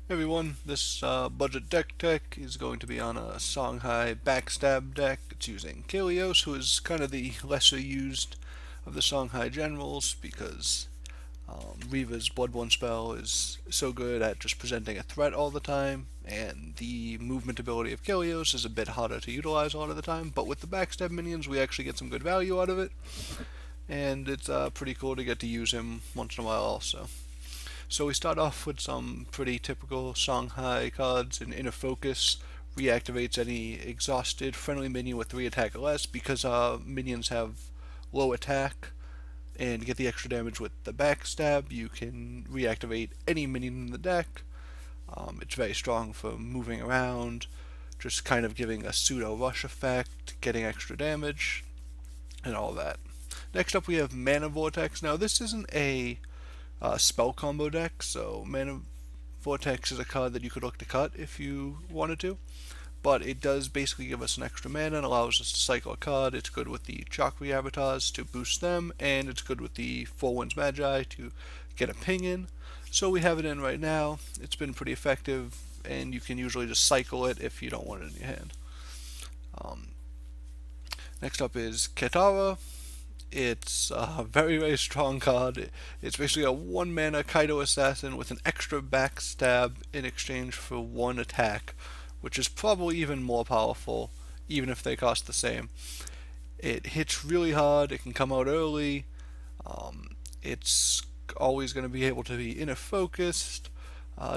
Hey everyone, this budget deck tech is going to be on a Songhai backstab deck. It's using Kaleos, who is kind of the lesser used of the Songhai generals because Reva's Bloodborne spell is so good at just presenting a threat all the time, and the movement ability of Kaleos is a bit harder to utilize a lot of the time, but with the backstab minions we actually get some good value out of it, and it's pretty cool to get to use him once in a while also. So we start off with some pretty typical Songhai cards. And Inner Focus reactivates any exhausted friendly minion with 3 attack or less because minions have low attack and get the extra damage with the backstab. You can reactivate any minion in the deck. It's very strong for moving around, just kind of giving a pseudo rush effect, getting extra damage, and all that. Next up we have Mana Vortex. Now this isn't a spell combo deck, so Mana Vortex is a card that you could look to cut if you wanted to, but it does basically give us an extra mana and allows us to cycle a card. It's good with the Chakra avatars to boost them, and it's good with the Four Winds Magi to get a ping in. So we have it in right now. It's been pretty effective, and you can usually just cycle it if you don't want it in your hand. Um, Next up is Ketara. It's a very, very strong card. It's basically a 1 mana Kaido Assassin with an extra backstab in exchange for 1 attack, which is probably even more powerful, even if they cost the same. It hits really hard, it can come out early, it's always going to be able to be inner focused.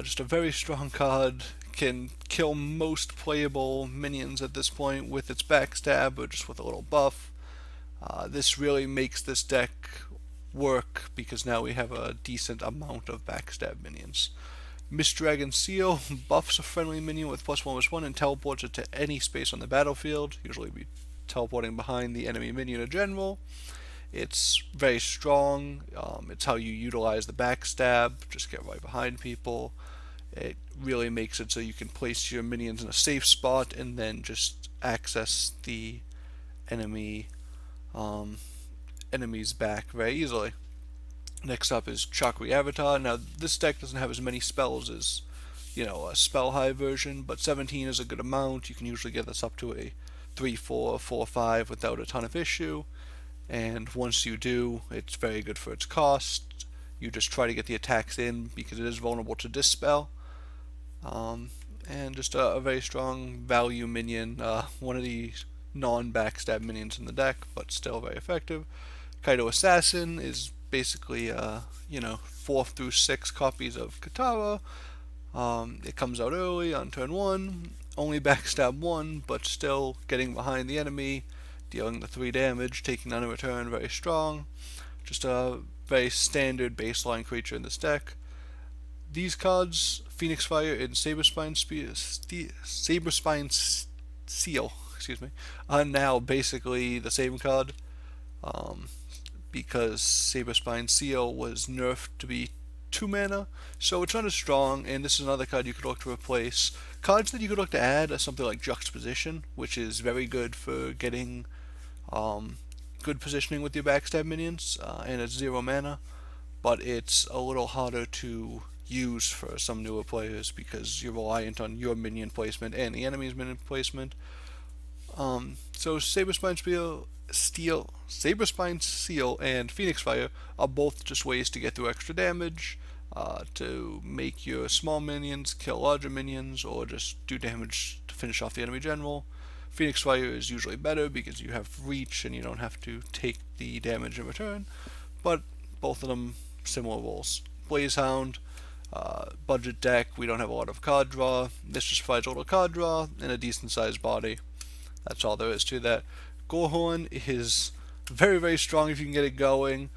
Just a very strong card, can kill most playable minions at this point with its backstab or just with a little buff. This really makes this deck work because now we have a decent amount of backstab minions. Mist Dragon Seal buffs a friendly minion with +1/+1 and teleports it to any space on the battlefield, usually be teleporting behind the enemy minion or general. It's very strong. It's how you utilize the backstab, just get right behind people. It really makes it so you can place your minions in a safe spot and then just access the enemy enemy's back very easily. Next up is Chakra Avatar. Now, this deck doesn't have as many spells as, a SpellHai version, but 17 is a good amount. You can usually get this up to a 3/4, 4/5 without a ton of issue. And once you do, it's very good for its cost. You just try to get the attacks in because it is vulnerable to Dispel. And just a very strong value minion. One of the non-backstab minions in the deck, but still very effective. Kaido Assassin is basically, 4 through 6 copies of Katara. It comes out early on turn 1, only backstab 1, but still getting behind the enemy, dealing the 3 damage, taking on a return, very strong. Just a very standard baseline creature in this deck. These cards, Phoenix Fire and Saberspine Seal, are now basically the same card, because Saberspine Seal was nerfed to be 2 mana, so it's not as strong, and this is another card you could look to replace. Cards that you could look to add are something like Juxtaposition, which is very good for getting good positioning with your backstab minions, and it's 0 mana, but it's a little harder to use for some newer players because you're reliant on your minion placement and the enemy's minion placement. So Saberspine Seal, and Phoenix Fire are both just ways to get through extra damage, to make your small minions kill larger minions, or just do damage to finish off the enemy general. Phoenix Fire is usually better because you have reach and you don't have to take the damage in return, but both of them similar roles. Blazehound, budget deck, we don't have a lot of card draw. This just provides a little card draw and a decent sized body. That's all there is to that. Gorehorn is very, very strong if you can get it going.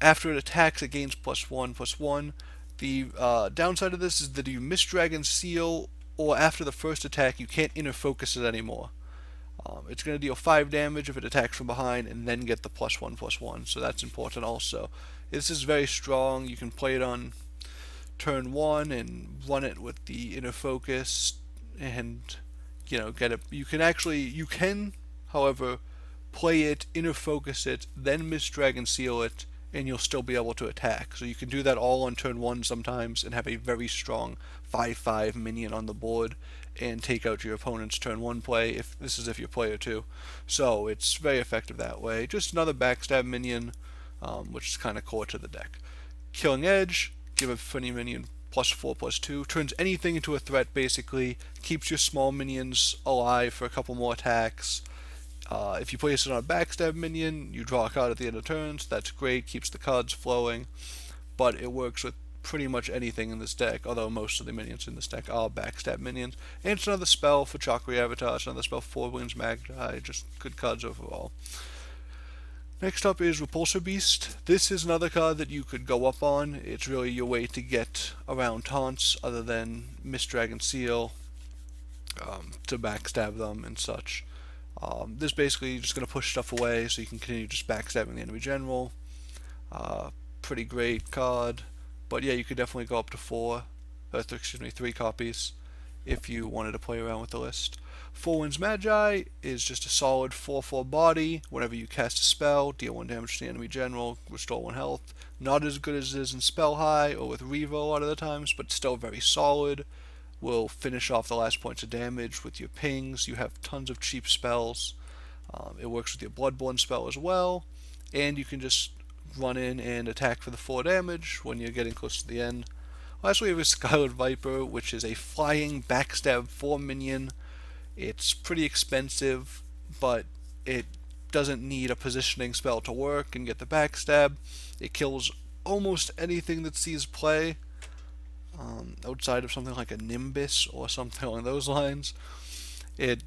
After it attacks, it gains +1/+1. The downside of this is that if you Mist Dragon Seal, or after the first attack, you can't inner focus it anymore. It's going to deal 5 damage if it attacks from behind, and then get the +1/+1. So that's important also. This is very strong. You can play it on turn 1 and run it with the inner focus, and get it. You can, however, play it, inner focus it, then Mist Dragon Seal it, and you'll still be able to attack. So you can do that all on turn 1 sometimes and have a very strong 5/5 minion on the board and take out your opponent's turn 1 play, if this is if you're player 2. So it's very effective that way. Just another backstab minion, which is kind of core to the deck. Killing Edge, give a funny minion +4/+2, turns anything into a threat basically, keeps your small minions alive for a couple more attacks. If you place it on a backstab minion, you draw a card at the end of turns. That's great, keeps the cards flowing, but it works with pretty much anything in this deck, although most of the minions in this deck are backstab minions. And it's another spell for Chakra Avatar, it's another spell for Wings Magi, just good cards overall. Next up is Repulsor Beast. This is another card that you could go up on. It's really your way to get around taunts other than Mist Dragon Seal, to backstab them and such. This basically just going to push stuff away so you can continue just backstabbing the enemy general. Pretty great card. But yeah, you could definitely go up to 3 copies if you wanted to play around with the list. Four Winds Magi is just a solid 4/4 body. Whenever you cast a spell, deal 1 damage to the enemy general, restore 1 health. Not as good as it is in SpellHai or with Revo a lot of the times, but still very solid. Will finish off the last points of damage with your pings. You have tons of cheap spells. It works with your Bloodborne spell as well. And you can just run in and attack for the 4 damage when you're getting close to the end. Lastly, we have a Scarlet Viper, which is a flying backstab 4 minion. It's pretty expensive, but it doesn't need a positioning spell to work and get the backstab. It kills almost anything that sees play, outside of something like a Nimbus or something along those lines. It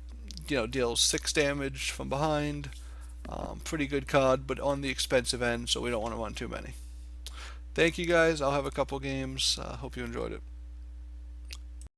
deals 6 damage from behind. Pretty good card, but on the expensive end, so we don't want to run too many. Thank you guys. I'll have a couple games. Hope you enjoyed it.